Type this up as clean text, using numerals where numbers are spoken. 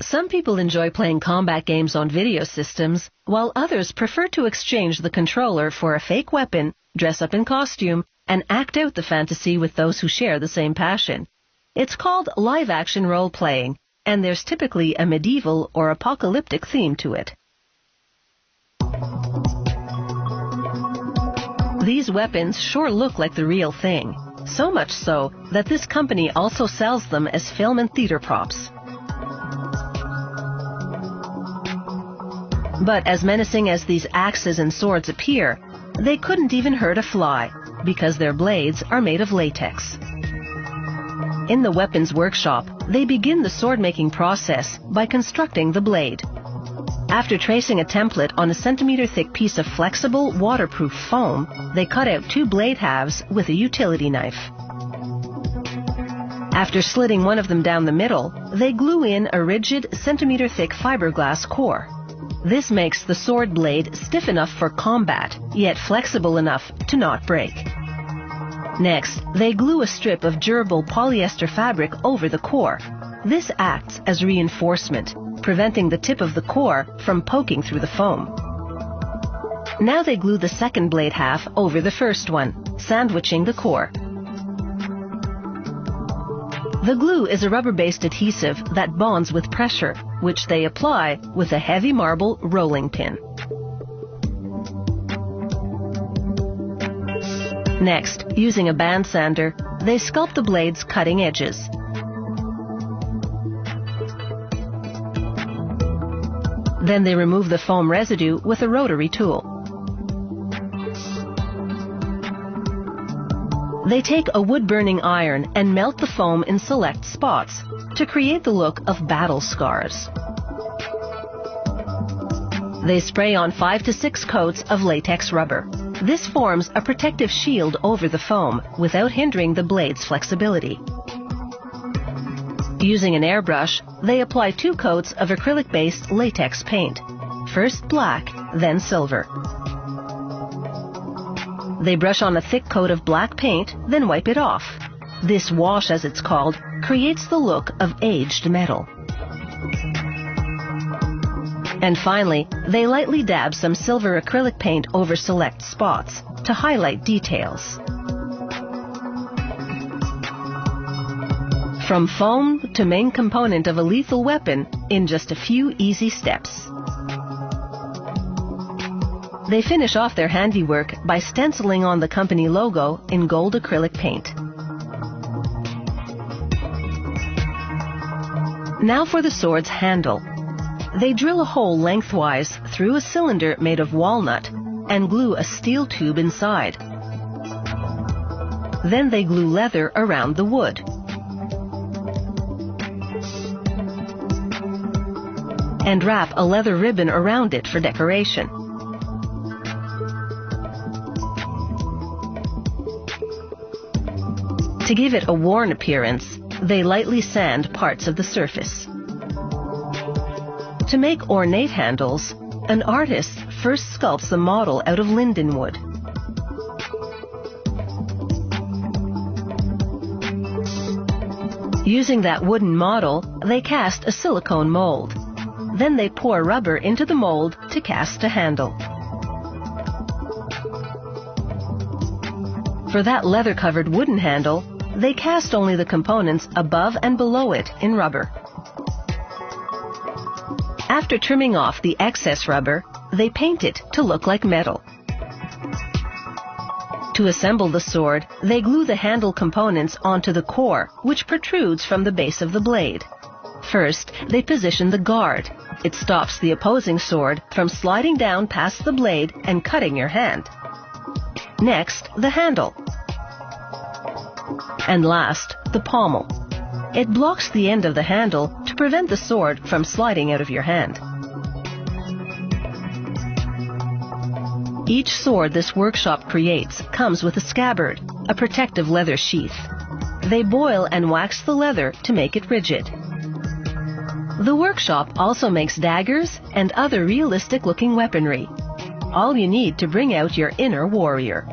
Some people enjoy playing combat games on video systems, while others prefer to exchange the controller for a fake weapon, dress up in costume, and act out the fantasy with those who share the same passion. It's called live-action role-playing, and there's typically a medieval or apocalyptic theme to it. These weapons sure look like the real thing, so much so that this company also sells them as film and theater props. But as menacing as these axes and swords appear, they couldn't even hurt a fly, because their blades are made of latex. In the weapons workshop, they begin the sword-making process by constructing the blade. After tracing a template on a centimeter-thick piece of flexible, waterproof foam, they cut out 2 blade halves with a utility knife. After slitting one of them down the middle, they glue in a rigid, centimeter-thick fiberglass core. This makes the sword blade stiff enough for combat, yet flexible enough to not break. Next, they glue a strip of durable polyester fabric over the core. This acts as reinforcement, preventing the tip of the core from poking through the foam. Now they glue the second blade half over the first one, sandwiching the core. The glue is a rubber-based adhesive that bonds with pressure, which they apply with a heavy marble rolling pin. Next, using a band sander, they sculpt the blade's cutting edges. Then they remove the foam residue with a rotary tool. They take a wood-burning iron and melt the foam in select spots to create the look of battle scars. They spray on 5 to 6 coats of latex rubber. This forms a protective shield over the foam without hindering the blade's flexibility. Using an airbrush, they apply 2 coats of acrylic-based latex paint, first black, then silver. They brush on a thick coat of black paint, then wipe it off. This wash, as it's called, creates the look of aged metal. And finally, they lightly dab some silver acrylic paint over select spots to highlight details. From foam to main component of a lethal weapon in just a few easy steps. They finish off their handiwork by stenciling on the company logo in gold acrylic paint. Now for the sword's handle. They drill a hole lengthwise through a cylinder made of walnut and glue a steel tube inside. Then they glue leather around the wood. And wrap a leather ribbon around it for decoration. To give it a worn appearance, they lightly sand parts of the surface. To make ornate handles, an artist first sculpts the model out of linden wood. Using that wooden model, they cast a silicone mold. Then they pour rubber into the mold to cast a handle. For that leather-covered wooden handle, they cast only the components above and below it in rubber. After trimming off the excess rubber, they paint it to look like metal. To assemble the sword, they glue the handle components onto the core, which protrudes from the base of the blade. First, they position the guard. It stops the opposing sword from sliding down past the blade and cutting your hand. Next, the handle. And last, the pommel. It blocks the end of the handle to prevent the sword from sliding out of your hand. Each sword this workshop creates comes with a scabbard, a protective leather sheath. They boil and wax the leather to make it rigid. The workshop also makes daggers and other realistic-looking weaponry. All you need to bring out your inner warrior.